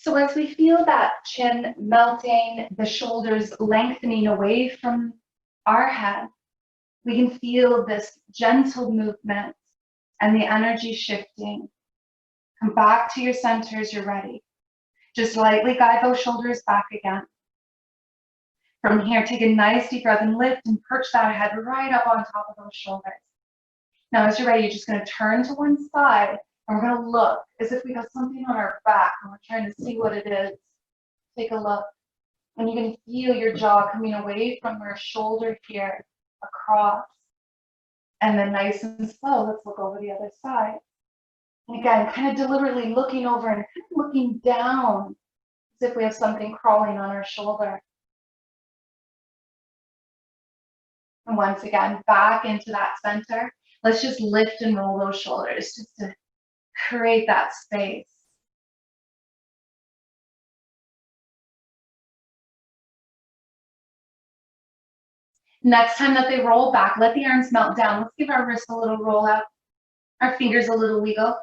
So as we feel that chin melting, the shoulders lengthening away from our head, we can feel this gentle movement and the energy shifting. Come back to your center as you're ready. Just lightly guide those shoulders back again. From here, take a nice deep breath and lift and perch that head right up on top of those shoulders. Now, as you're ready, you're just going to turn to one side and we're going to look as if we have something on our back and we're trying to see what it is. Take a look. And you can feel your jaw coming away from your shoulder here, across. And then nice and slow, let's look over the other side. And again, kind of deliberately looking over and kind of looking down as if we have something crawling on our shoulder. And once again, back into that center. Let's just lift and roll those shoulders just to create that space. Next time that they roll back, let the arms melt down. Let's give our wrists a little roll out, our fingers a little wiggle.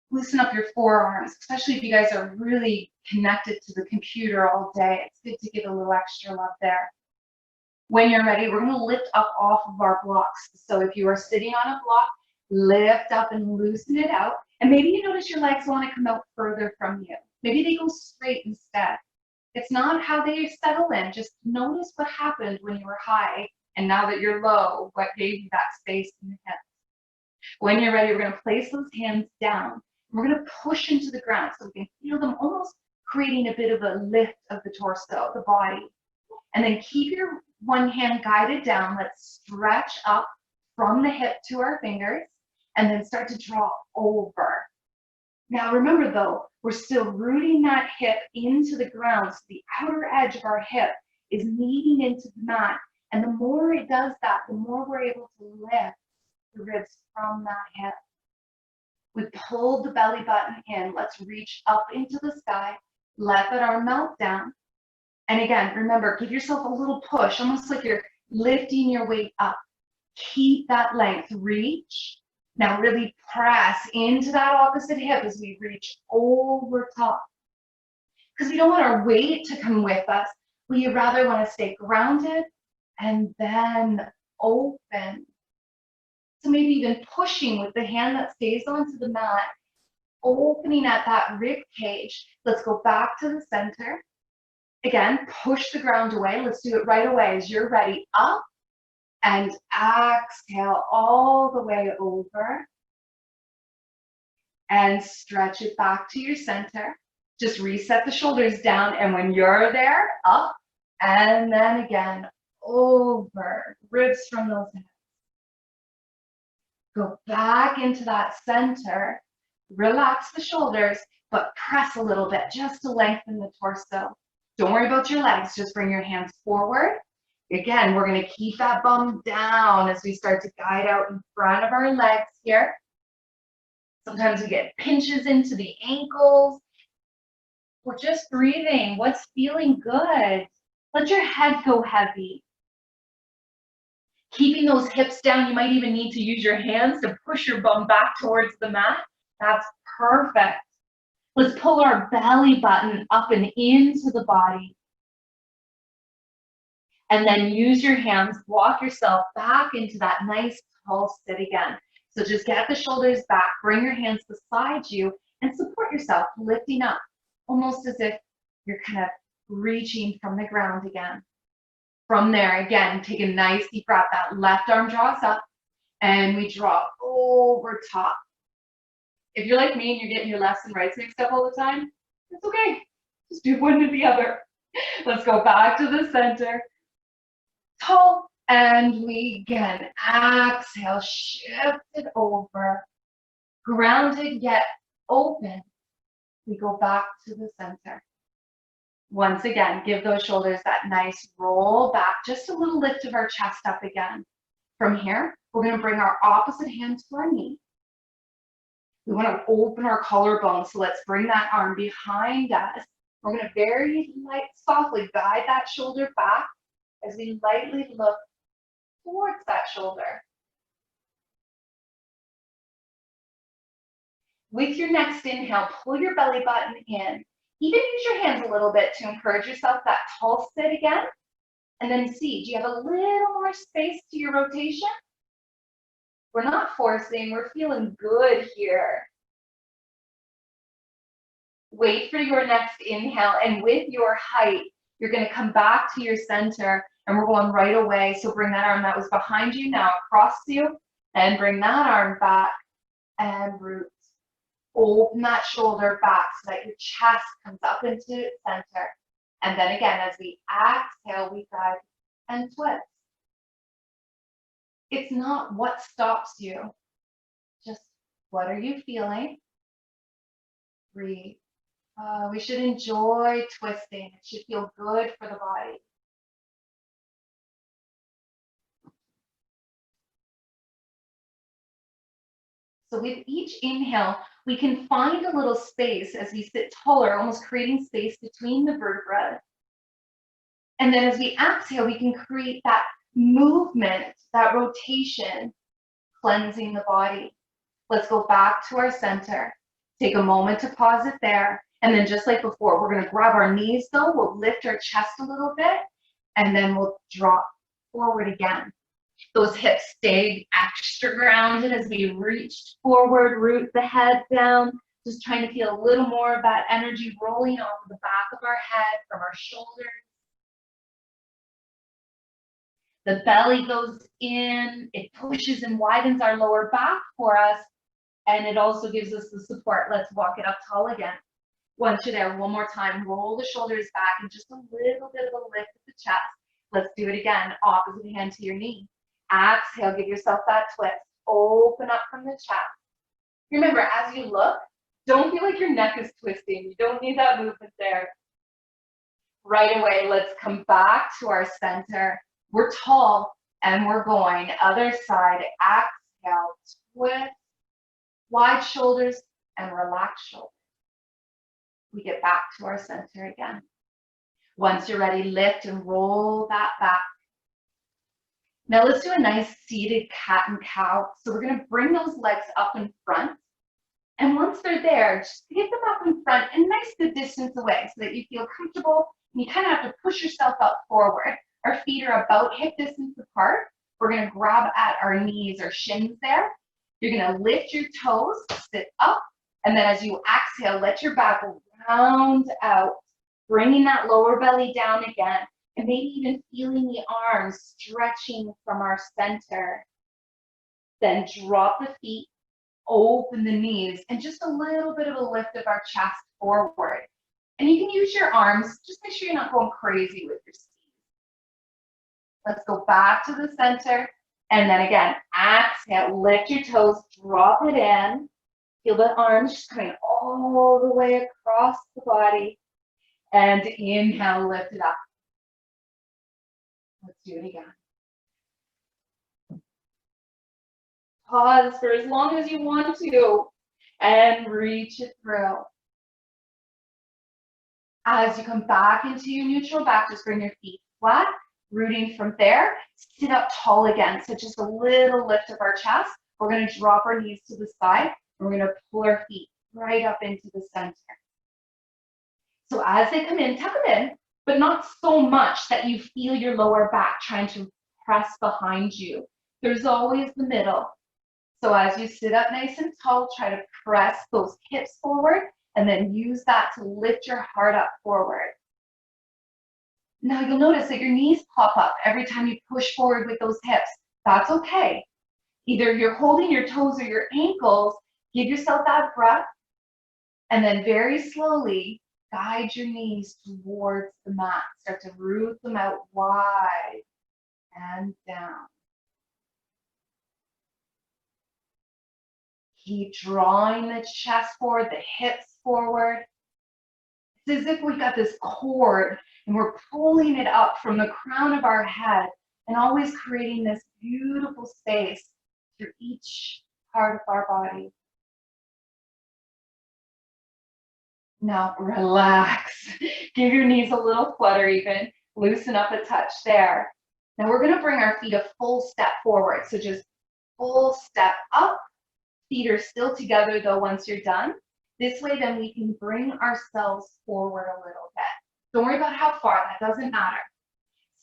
Loosen up your forearms, especially if you guys are really connected to the computer all day. It's good to get a little extra love there. When you're ready, we're going to lift up off of our blocks. So if you are sitting on a block, lift up and loosen it out. And maybe you notice your legs want to come out further from you. Maybe they go straight instead. It's not how they settle in. Just notice what happened when you were high, and now that you're low, what gave you that space in the hips. When you're ready, we're going to place those hands down. We're going to push into the ground so we can feel them almost creating a bit of a lift of the torso, the body. And then keep your one hand guided down. Let's stretch up from the hip to our fingers and then start to draw over. Now remember though, we're still rooting that hip into the ground, so the outer edge of our hip is kneading into the mat. And the more it does that, the more we're able to lift the ribs from that hip. We pulled the belly button in. Let's reach up into the sky. Let that arm melt down. And again, remember, give yourself a little push, almost like you're lifting your weight up. Keep that length. Reach. Now really press into that opposite hip as we reach over top. Because we don't want our weight to come with us. We rather want to stay grounded and then open. So maybe even pushing with the hand that stays onto the mat, opening at that rib cage. Let's go back to the center. Again, push the ground away. Let's do it right away as you're ready. Up and exhale all the way over. And stretch it back to your center. Just reset the shoulders down. And when you're there, up and then again over. Ribs from those hips. Go back into that center. Relax the shoulders, but press a little bit just to lengthen the torso. Don't worry about your legs. Just bring your hands forward. Again, we're going to keep that bum down as we start to guide out in front of our legs here. Sometimes we get pinches into the ankles. We're just breathing. What's feeling good? Let your head go heavy. Keeping those hips down, you might even need to use your hands to push your bum back towards the mat. That's perfect. Let's pull our belly button up and into the body. And then use your hands, walk yourself back into that nice tall sit again. So just get the shoulders back, bring your hands beside you, and support yourself, lifting up, almost as if you're kind of reaching from the ground again. From there, again, take a nice deep breath. That left arm draws up, and we draw over top. If you're like me and you're getting your lefts and rights mixed up all the time, it's okay. Just do one to the other. Let's go back to the center. Tall, and we again exhale, shift it over. Grounded yet open. We go back to the center. Once again, give those shoulders that nice roll back, just a little lift of our chest up again. From here, we're going to bring our opposite hand to our knee. We want to open our collarbone, so let's bring that arm behind us. We're going to very softly guide that shoulder back as we lightly look towards that shoulder. With your next inhale, pull your belly button in. Even use your hands a little bit to encourage yourself that tall sit again. And then see, do you have a little more space to your rotation? We're not forcing, we're feeling good here. Wait for your next inhale, and with your height, you're gonna come back to your center, and we're going right away. So bring that arm that was behind you now across you, and bring that arm back, and root. Open that shoulder back so that your chest comes up into its center. And then again, as we exhale, we guide and twist. It's not what stops you, just what are you feeling? Breathe. We should enjoy twisting. It should feel good for the body. So with each inhale, we can find a little space as we sit taller, almost creating space between the vertebrae. And then as we exhale, we can create that movement, that rotation, cleansing the body. Let's go back to our center. Take a moment to pause it there. And then just like before, we're gonna grab our knees though, we'll lift our chest a little bit, and then we'll drop forward again. Those hips stayed extra grounded as we reached forward, root the head down, just trying to feel a little more of that energy rolling off the back of our head from our shoulders. The belly goes in, it pushes and widens our lower back for us, and it also gives us the support. Let's walk it up tall again. Once you're there, one more time, roll the shoulders back and just a little bit of a lift at the chest. Let's do it again, opposite hand to your knee. Exhale, give yourself that twist. Open up from the chest. Remember, as you look, don't feel like your neck is twisting. You don't need that movement there. Right away, let's come back to our center. We're tall and we're going. Other side, exhale, twist, wide shoulders and relax shoulders. We get back to our center again. Once you're ready, lift and roll that back. Now let's do a nice seated cat and cow. So we're gonna bring those legs up in front. And once they're there, just get them up in front and nice good distance away so that you feel comfortable. And you kind of have to push yourself up forward. Our feet are about hip distance apart. We're gonna grab at our knees or shins there. You're gonna lift your toes, sit up. And then as you exhale, let your back round out, bringing that lower belly down again. And maybe even feeling the arms stretching from our center. Then drop the feet, open the knees, and just a little bit of a lift of our chest forward. And you can use your arms, just make sure you're not going crazy with your skis. Let's go back to the center. And then again, exhale, lift your toes, drop it in. Feel the arms just coming all the way across the body. And inhale, lift it up. Let's do it again. Pause for as long as you want to and reach it through. As you come back into your neutral back, just bring your feet flat, rooting from there. Sit up tall again. So just a little lift of our chest. We're going to drop our knees to the side. We're going to pull our feet right up into the center. So as they come in, tuck them in, but not so much that you feel your lower back trying to press behind you. There's always the middle. So as you sit up nice and tall, try to press those hips forward and then use that to lift your heart up forward. Now you'll notice that your knees pop up every time you push forward with those hips. That's okay. Either you're holding your toes or your ankles, give yourself that breath, and then very slowly guide your knees towards the mat. Start to root them out wide and down. Keep drawing the chest forward, the hips forward. It's as if we got this cord and we're pulling it up from the crown of our head and always creating this beautiful space through each part of our body. Now relax. Give your knees a little flutter even. Loosen up a touch there. Now we're going to bring our feet a full step forward. So just full step up. Feet are still together though once you're done. This way, then we can bring ourselves forward a little bit. Don't worry about how far, that doesn't matter.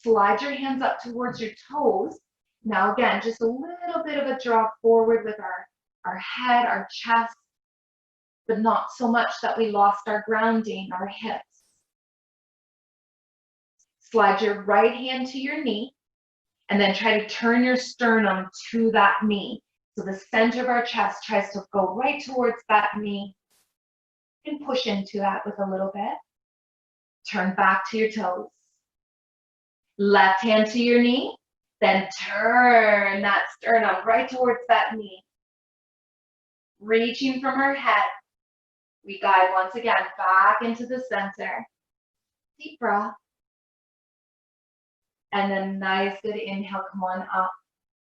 Slide your hands up towards your toes. Now again, just a little bit of a drop forward with our head, our chest, but not so much that we lost our grounding, our hips. Slide your right hand to your knee, and then try to turn your sternum to that knee. So the center of our chest tries to go right towards that knee. And push into that with a little bit. Turn back to your toes. Left hand to your knee, then turn that sternum right towards that knee. Reaching from our head, we guide once again back into the center. Deep breath. And then nice, good inhale, come on up.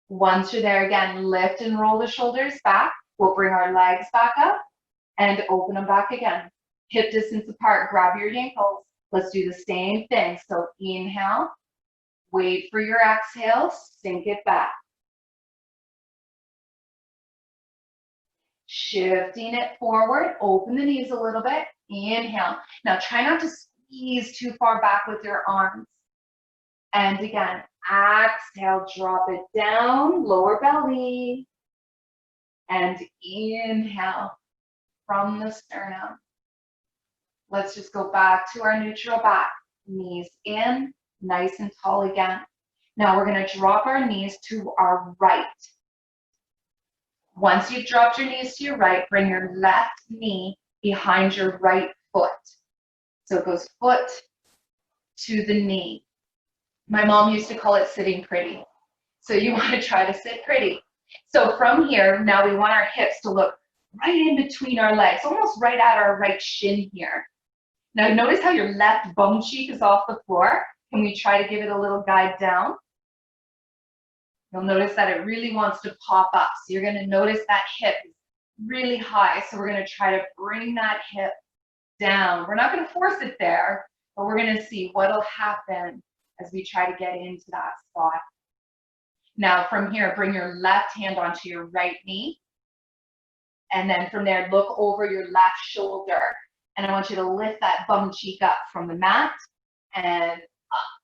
Once you're there again, lift and roll the shoulders back. We'll bring our legs back up and open them back again. Hip distance apart, grab your ankles. Let's do the same thing. So inhale, wait for your exhale, sink it back. Shifting it forward, open the knees a little bit, inhale. Now try not to squeeze too far back with your arms. And again, exhale, drop it down, lower belly. And inhale from the sternum. Let's just go back to our neutral back. Knees in, nice and tall again. Now we're going to drop our knees to our right. Once you've dropped your knees to your right, bring your left knee behind your right foot. So it goes foot to the knee. My mom used to call it sitting pretty. So you want to try to sit pretty. So from here, now we want our hips to look right in between our legs, almost right at our right shin here. Now notice how your left bum cheek is off the floor. Can we try to give it a little guide down? You'll notice that it really wants to pop up. So you're going to notice that hip is really high. So we're going to try to bring that hip down. We're not going to force it there, but we're going to see what'll happen as we try to get into that spot. Now from here, bring your left hand onto your right knee. And then from there, look over your left shoulder. And I want you to lift that bum cheek up from the mat and up.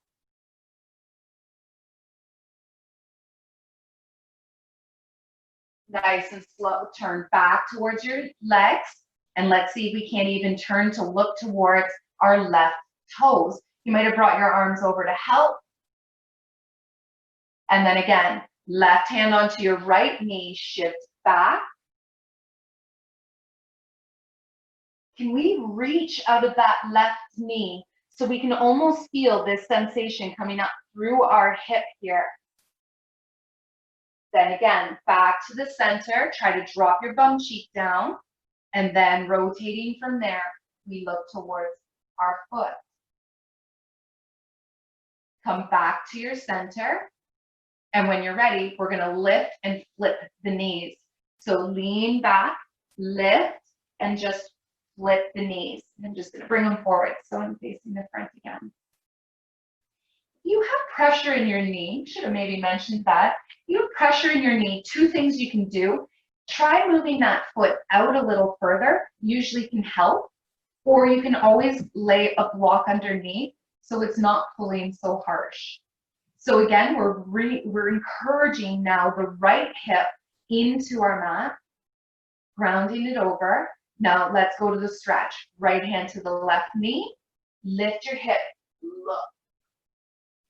Nice and slow. Turn back towards your legs. And let's see if we can't even turn to look towards our left toes. You might have brought your arms over to help. And then again, left hand onto your right knee, shift back. Can we reach out of that left knee so we can almost feel this sensation coming up through our hip here? Then again, back to the center, try to drop your bum cheek down, and then rotating from there, we look towards our foot. Come back to your center, and when you're ready, we're gonna lift and flip the knees. So lean back, lift, and just flip the knees. I'm just gonna bring them forward, so I'm facing the front again. You have pressure in your knee, should have maybe mentioned that. You have pressure in your knee, two things you can do. Try moving that foot out a little further, usually can help, or you can always lay a block underneath so it's not pulling so harsh. So again, we're encouraging now the right hip into our mat, grounding it over. Now let's go to the stretch. Right hand to the left knee, lift your hip, look.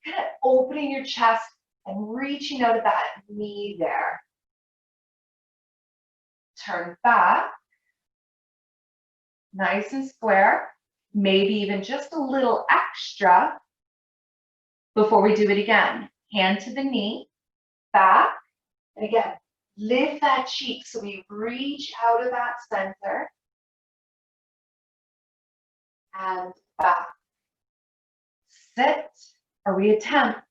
Kind of opening your chest and reaching out of that knee there. Turn back, nice and square, maybe even just a little extra before we do it again. Hand to the knee, back, and again, lift that cheek so we reach out of that center and back. Sit, or reattempt,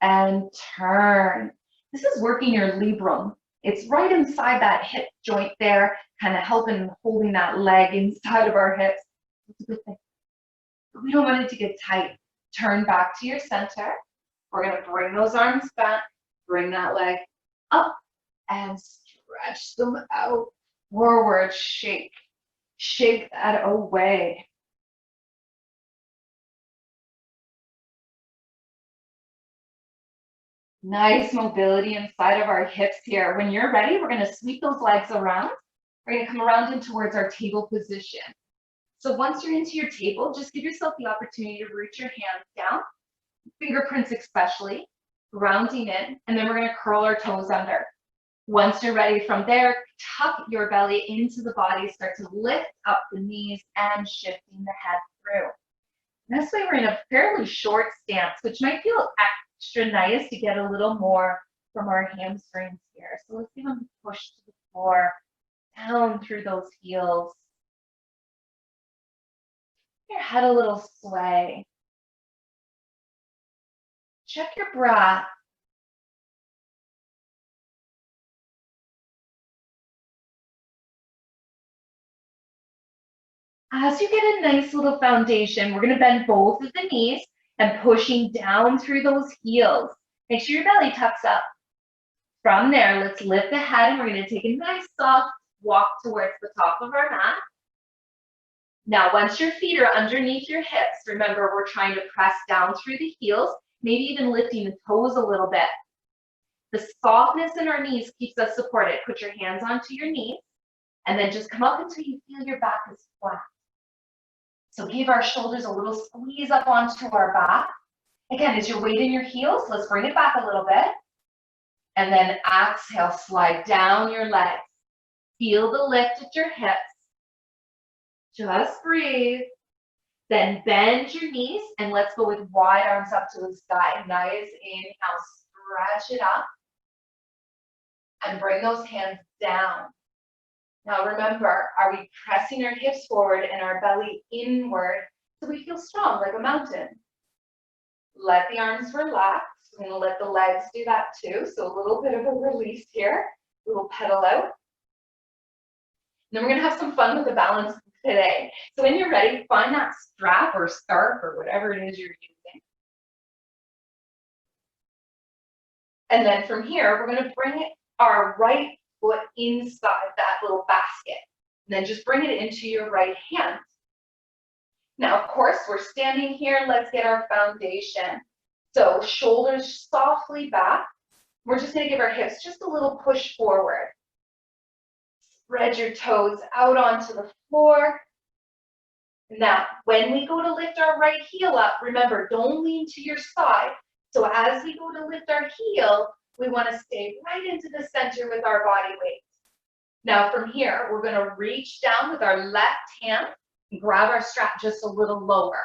and turn. This is working your labrum. It's right inside that hip joint there, kind of helping holding that leg inside of our hips. It's a good thing. But we don't want it to get tight. Turn back to your center. We're going to bring those arms back, bring that leg up, and stretch them out. Forward, shake. Shake that away. Nice mobility inside of our hips here. When you're ready, we're gonna sweep those legs around. We're gonna come around in towards our table position. So once you're into your table, just give yourself the opportunity to root your hands down, fingerprints especially, grounding in, and then we're gonna curl our toes under. Once you're ready from there, tuck your belly into the body, start to lift up the knees and shifting the head through. This way we're in a fairly short stance, which might feel extra nice to get a little more from our hamstrings here. So let's give them a push to the floor, down through those heels. Your head a little sway. Check your breath. As you get a nice little foundation, we're going to bend both of the knees and pushing down through those heels. Make sure your belly tucks up. From there, let's lift the head and we're going to take a nice soft walk towards the top of our mat. Now, once your feet are underneath your hips, remember we're trying to press down through the heels, maybe even lifting the toes a little bit. The softness in our knees keeps us supported. Put your hands onto your knees and then just come up until you feel your back is flat. So give our shoulders a little squeeze up onto our back. Again, as you're weighting your heels, let's bring it back a little bit. And then exhale, slide down your legs. Feel the lift at your hips. Just breathe. Then bend your knees and let's go with wide arms up to the sky. Nice inhale, stretch it up. And bring those hands down. Now remember, are we pressing our hips forward and our belly inward so we feel strong like a mountain? Let the arms relax. We're going to let the legs do that too. So a little bit of a release here. A little pedal out. And then we're going to have some fun with the balance today. So when you're ready, find that strap or scarf or whatever it is you're using. And then from here, we're going to bring our right foot inside that little basket. And then just bring it into your right hand. Now, of course, we're standing here. Let's get our foundation. So shoulders softly back. We're just going to give our hips just a little push forward. Spread your toes out onto the floor. Now, when we go to lift our right heel up, remember, don't lean to your side. So as we go to lift our heel, we want to stay right into the center with our body weight. Now from here, we're going to reach down with our left hand and grab our strap just a little lower.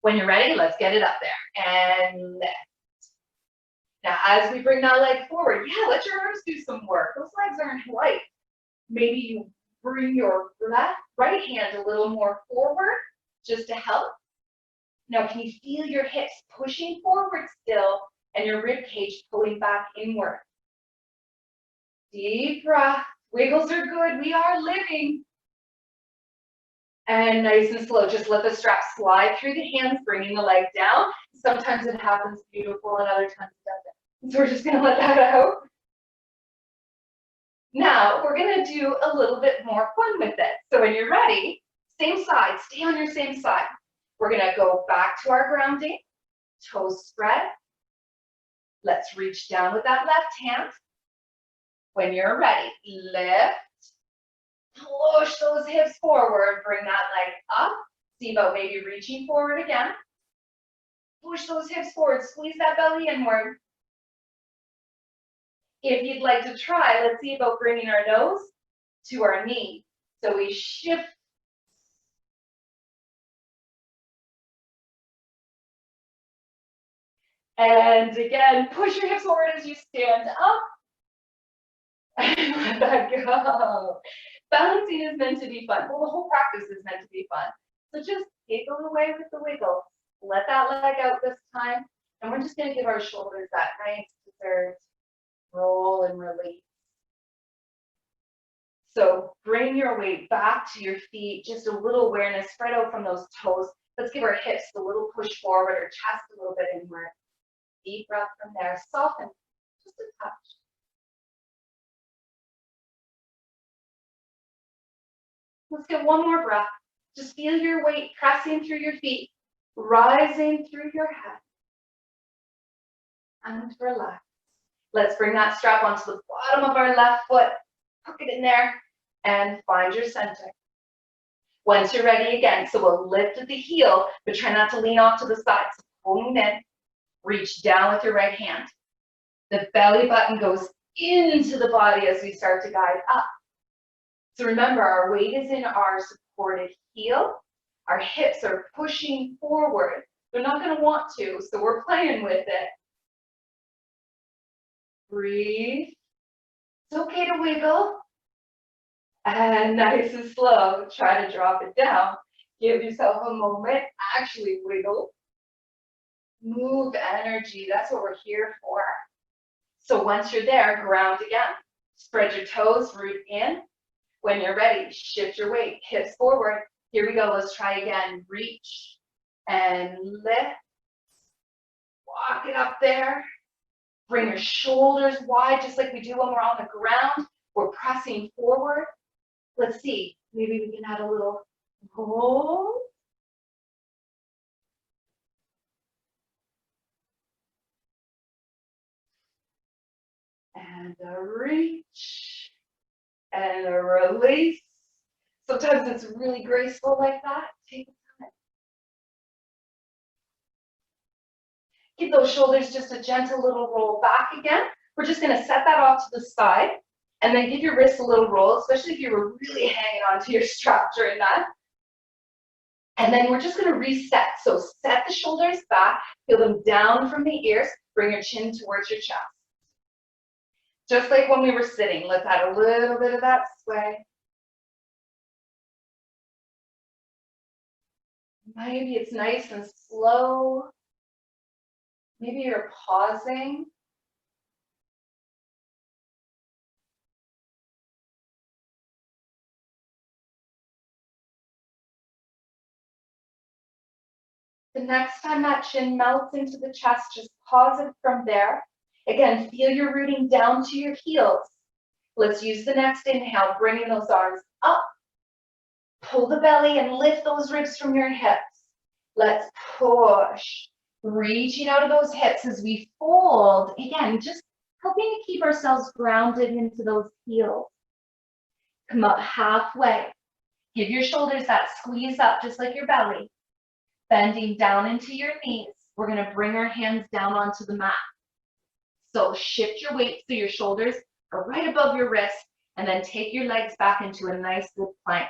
When you're ready, let's get it up there and lift. Now as we bring that leg forward, yeah, let your arms do some work. Those legs aren't light. Maybe you bring your right hand a little more forward just to help. Now can you feel your hips pushing forward still and your rib cage pulling back inward? Deep breath. Wiggles are good. We are living. And nice and slow. Just let the strap slide through the hands, bringing the leg down. Sometimes it happens beautiful and other times it doesn't. So we're just going to let that out. Now we're going to do a little bit more fun with it. So when you're ready, same side. Stay on your same side. We're going to go back to our grounding. Toes spread. Let's reach down with that left hand. When you're ready, lift, push those hips forward, bring that leg up. See about maybe reaching forward again. Push those hips forward, squeeze that belly inward. If you'd like to try, let's see about bringing our nose to our knee. So we shift. And again, push your hips forward as you stand up. And let that go. Balancing is meant to be fun. Well, the whole practice is meant to be fun. So just giggle away with the wiggle. Let that leg out this time. And we're just going to give our shoulders that nice deserved roll and release. So bring your weight back to your feet. Just a little awareness. Spread out from those toes. Let's give our hips a little push forward or chest a little bit inward. Deep breath from there. Soften just a touch. Let's get one more breath. Just feel your weight pressing through your feet, rising through your head. And relax. Let's bring that strap onto the bottom of our left foot, hook it in there, and find your center. Once you're ready again, so we'll lift at the heel, but try not to lean off to the side. So pulling in, reach down with your right hand. The belly button goes into the body as we start to guide up. So remember, our weight is in our supported heel. Our hips are pushing forward. They're not going to want to, so we're playing with it. Breathe. It's okay to wiggle. And nice and slow, try to drop it down. Give yourself a moment, actually wiggle. Move energy, that's what we're here for. So once you're there, ground again. Spread your toes, root in. When you're ready, shift your weight, hips forward. Here we go, let's try again. Reach and lift. Walk it up there. Bring your shoulders wide, just like we do when we're on the ground. We're pressing forward. Let's see, maybe we can add a little roll. And a reach. And a release. Sometimes it's really graceful like that. Take time. Give those shoulders just a gentle little roll back again. We're just going to set that off to the side. And then give your wrists a little roll, especially if you were really hanging onto your strap during that. And then we're just going to reset. So set the shoulders back, feel them down from the ears, bring your chin towards your chest. Just like when we were sitting, let's add a little bit of that sway. Maybe it's nice and slow. Maybe you're pausing. The next time that chin melts into the chest, just pause it from there. Again, feel your rooting down to your heels. Let's use the next inhale, bringing those arms up. Pull the belly and lift those ribs from your hips. Let's push. Reaching out of those hips as we fold. Again, just helping to keep ourselves grounded into those heels. Come up halfway. Give your shoulders that squeeze up, just like your belly. Bending down into your knees. We're going to bring our hands down onto the mat. So shift your weight so your shoulders are right above your wrists, and then take your legs back into a nice good plank.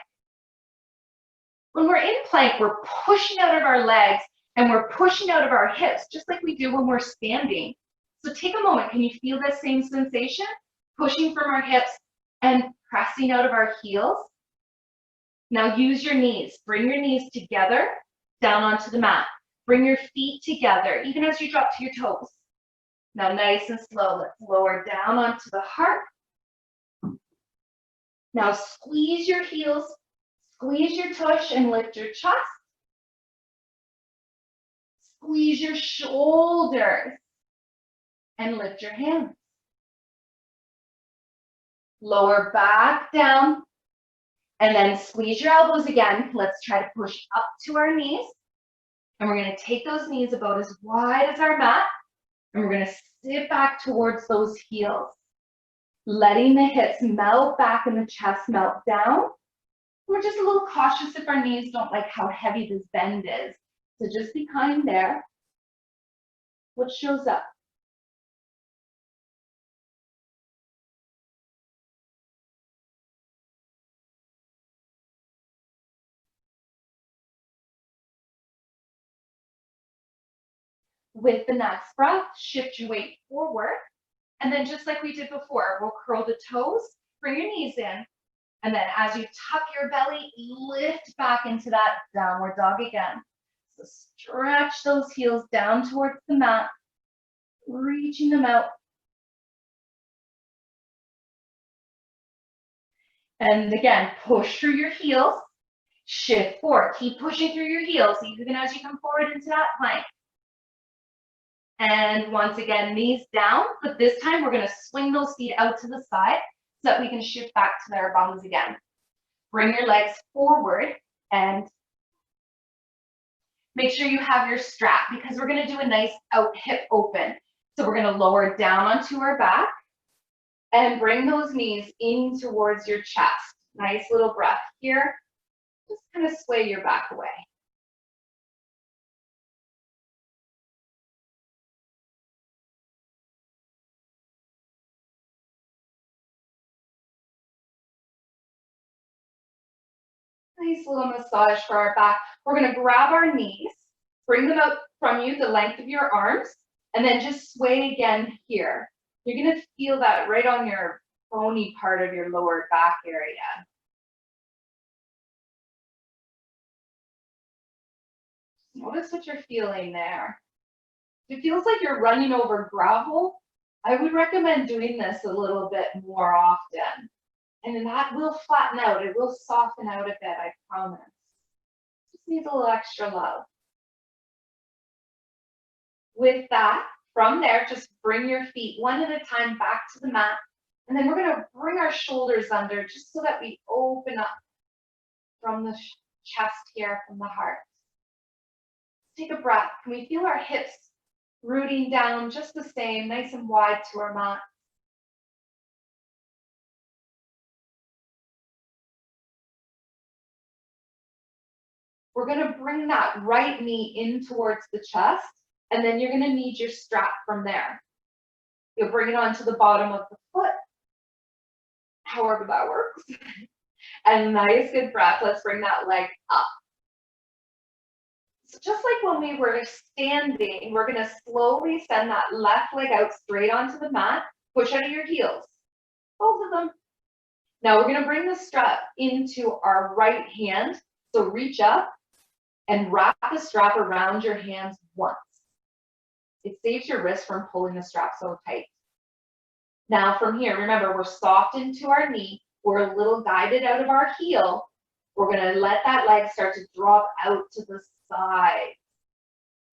When we're in plank, we're pushing out of our legs and we're pushing out of our hips, just like we do when we're standing. So take a moment. Can you feel that same sensation? Pushing from our hips and pressing out of our heels. Now use your knees. Bring your knees together down onto the mat. Bring your feet together, even as you drop to your toes. Now nice and slow, let's lower down onto the heart. Now squeeze your heels, squeeze your tush and lift your chest. Squeeze your shoulders and lift your hands. Lower back down and then squeeze your elbows again. Let's try to push up to our knees. And we're going to take those knees about as wide as our mat. And we're going to sit back towards those heels. Letting the hips melt back and the chest melt down. We're just a little cautious if our knees don't like how heavy this bend is. So just be kind there. What shows up? With the next breath, shift your weight forward. And then just like we did before, we'll curl the toes, bring your knees in. And then as you tuck your belly, lift back into that downward dog again. So stretch those heels down towards the mat, reaching them out. And again, push through your heels, shift forward. Keep pushing through your heels, even as you come forward into that plank. And once again, knees down, but this time we're going to swing those feet out to the side so that we can shift back to our bums again. Bring your legs forward and make sure you have your strap because we're going to do a nice out hip open. So we're going to lower down onto our back and bring those knees in towards your chest. Nice little breath here. Just kind of sway your back away. Nice little massage for our back. We're going to grab our knees, bring them out from you the length of your arms, and then just sway again here. You're going to feel that right on your bony part of your lower back area. Notice what you're feeling there. If it feels like you're running over gravel, I would recommend doing this a little bit more often. And then that will flatten out. It will soften out a bit, I promise. Just needs a little extra love. With that, from there, just bring your feet one at a time back to the mat. And then we're going to bring our shoulders under just so that we open up from the chest here, from the heart. Take a breath. Can we feel our hips rooting down just the same, nice and wide to our mat? We're going to bring that right knee in towards the chest, and then you're going to need your strap from there. You'll bring it onto the bottom of the foot, however that works. And nice, good breath. Let's bring that leg up. So just like when we were standing, we're going to slowly send that left leg out straight onto the mat. Push out of your heels, both of them. Now we're going to bring the strap into our right hand. So reach up and wrap the strap around your hands once. It saves your wrist from pulling the strap so tight. Now from here, remember, we're soft into our knee. We're a little guided out of our heel. We're going to let that leg start to drop out to the side.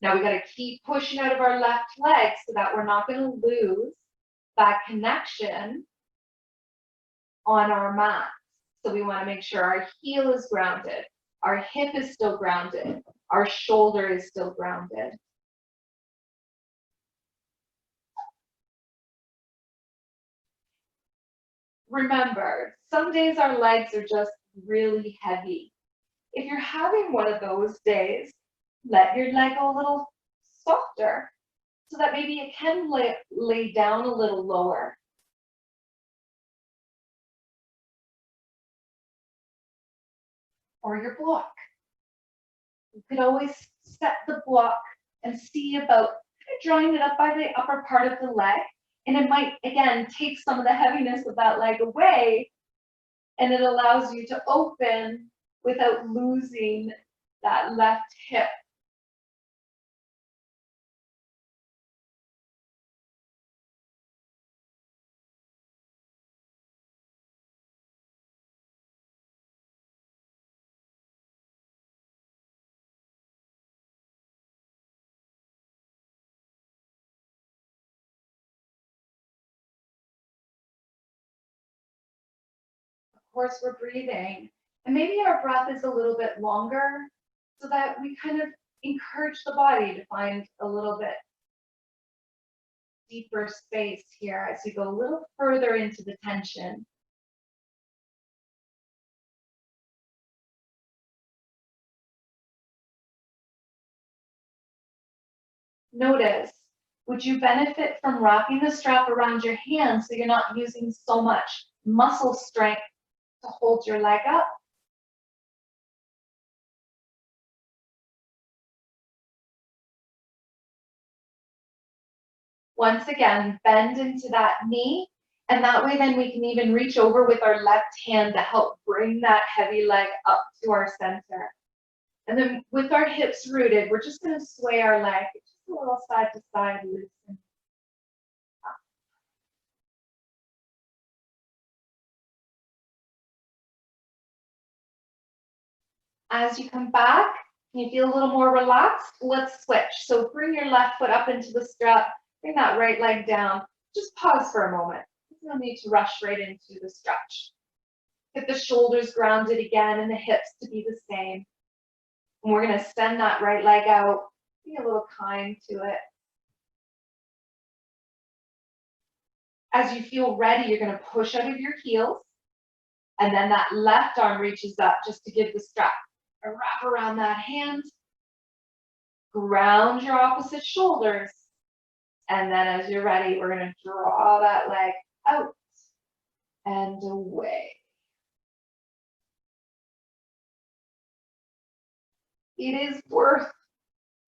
Now we got to keep pushing out of our left leg so that we're not going to lose that connection on our mat. So we want to make sure our heel is grounded. Our hip is still grounded. Our shoulder is still grounded. Remember, some days our legs are just really heavy. If you're having one of those days, let your leg go a little softer so that maybe it can lay down a little lower. Or your block. You could always set the block and see about drawing it up by the upper part of the leg. And it might, again, take some of the heaviness of that leg away, and it allows you to open without losing that left hip. Of course, we're breathing. And maybe our breath is a little bit longer so that we kind of encourage the body to find a little bit deeper space here as we go a little further into the tension. Notice, would you benefit from wrapping the strap around your hands so you're not using so much muscle strength to hold your leg up? Once again, bend into that knee, and that way then we can even reach over with our left hand to help bring that heavy leg up to our center. And then with our hips rooted, we're just going to sway our leg just a little side to side, loosen up. As you come back, and you feel a little more relaxed, let's switch. So bring your left foot up into the strap, bring that right leg down. Just pause for a moment. There's no need to rush right into the stretch. Get the shoulders grounded again and the hips to be the same. And we're gonna send that right leg out. Be a little kind to it. As you feel ready, you're gonna push out of your heels. And then that left arm reaches up just to give the strap a wrap around that hand. Ground your opposite shoulders. And then as you're ready, we're gonna draw that leg out and away. It is worth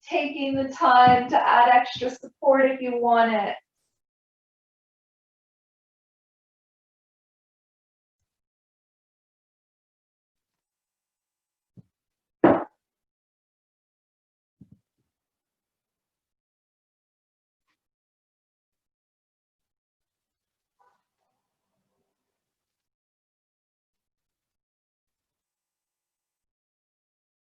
taking the time to add extra support if you want it.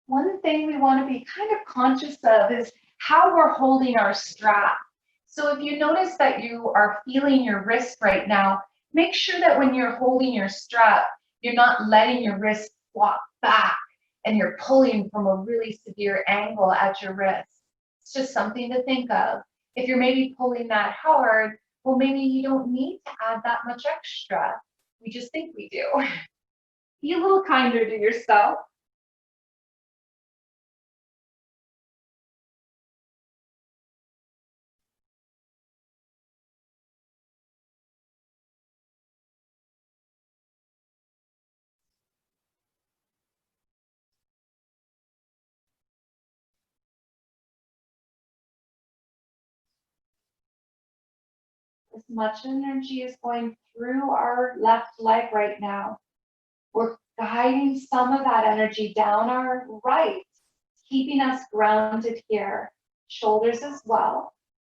One thing we want to be kind of conscious of is how we're holding our strap. So if you notice that you are feeling your wrist right now, make sure that when you're holding your strap, you're not letting your wrist flop back and you're pulling from a really severe angle at your wrist. It's just something to think of. If you're maybe pulling that hard, well, maybe you don't need to add that much extra. We just think we do. Be a little kinder to yourself. As much energy is going through our left leg right now, we're guiding some of that energy down our right, keeping us grounded here. Shoulders as well.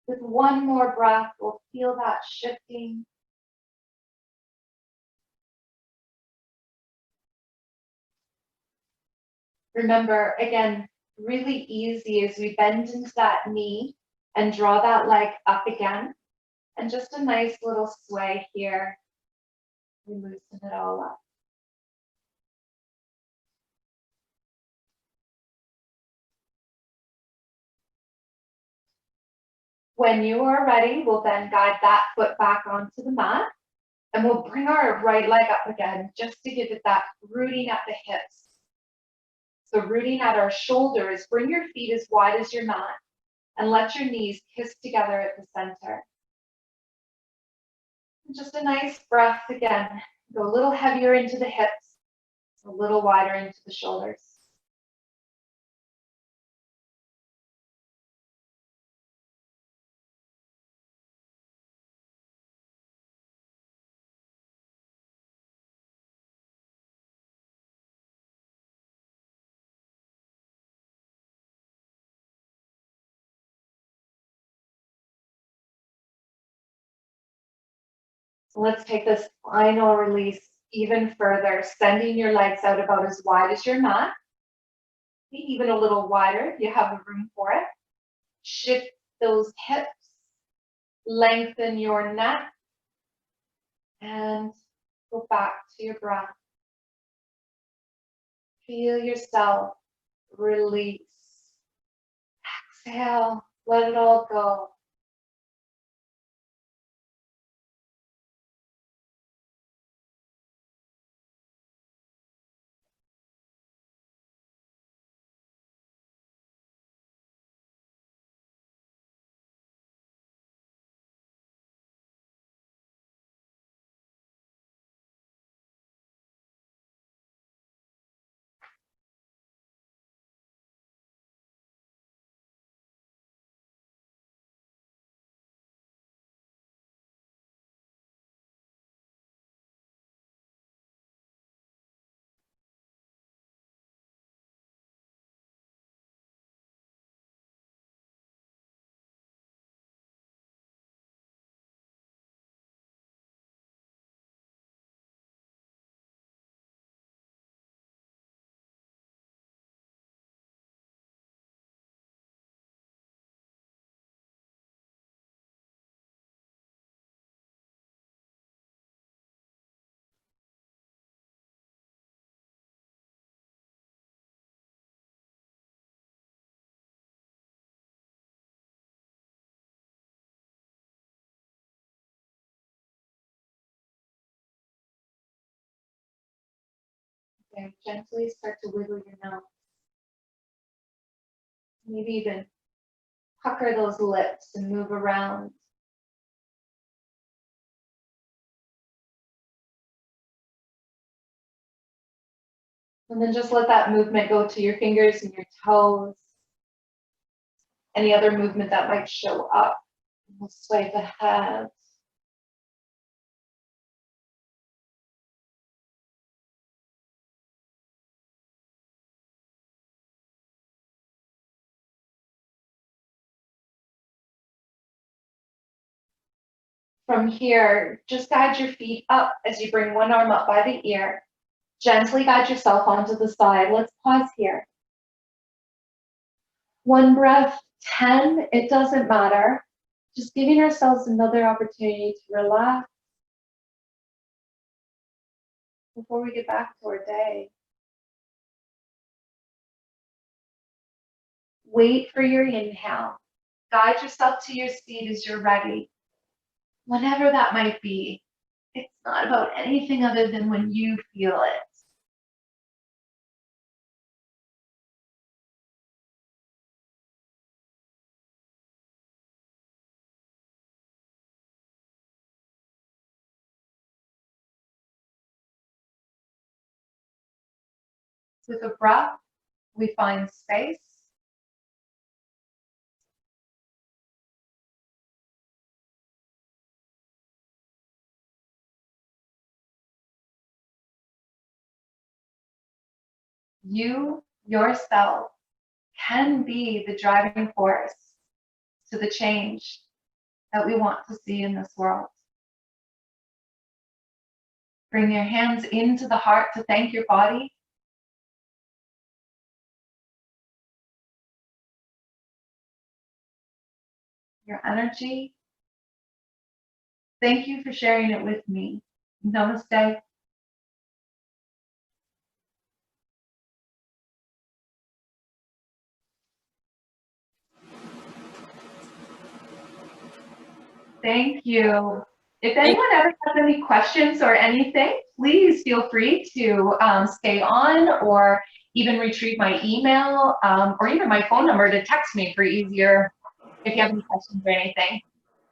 With one more breath, we'll feel that shifting. Remember, again, really easy as we bend into that knee and draw that leg up again. And just a nice little sway here. We loosen it all up. When you are ready, we'll then guide that foot back onto the mat. And we'll bring our right leg up again, just to give it that rooting at the hips. So rooting at our shoulders, bring your feet as wide as your mat and let your knees kiss together at the center. And just a nice breath again. Go a little heavier into the hips, a little wider into the shoulders. So let's take this final release even further, sending your legs out about as wide as your mat. Maybe even a little wider if you have the room for it. Shift those hips, lengthen your neck, and go back to your breath. Feel yourself release. Exhale, let it all go. Okay, gently start to wiggle your mouth. Maybe even pucker those lips and move around. And then just let that movement go to your fingers and your toes. Any other movement that might show up. We'll sway the head. From here, just guide your feet up as you bring one arm up by the ear. Gently guide yourself onto the side. Let's pause here. One breath, 10, it doesn't matter. Just giving ourselves another opportunity to relax before we get back to our day. Wait for your inhale. Guide yourself to your seat as you're ready. Whenever that might be, it's not about anything other than when you feel it. With a breath, we find space. You, yourself, can be the driving force to the change that we want to see in this world. Bring your hands into the heart to thank your body. Your energy. Thank you for sharing it with me. Namaste. Thank you. If anyone ever has any questions or anything, please feel free to stay on or even retrieve my email or even my phone number to text me for easier if you have any questions or anything.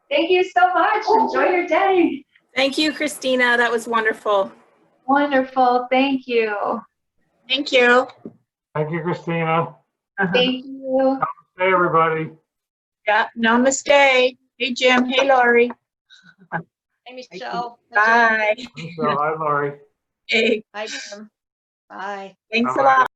Thank you so much. Enjoy your day. Thank you, Christina. That was wonderful. Wonderful. Thank you. Thank you. Thank you, Christina. Thank you. Hey, everybody. Yeah, namaste. Hey, Jim. Hey, Laurie. Hey, Michelle. Bye. So, hi, Laurie. Hey, Hi, Jim. Bye. thanks a Bye-bye. lot.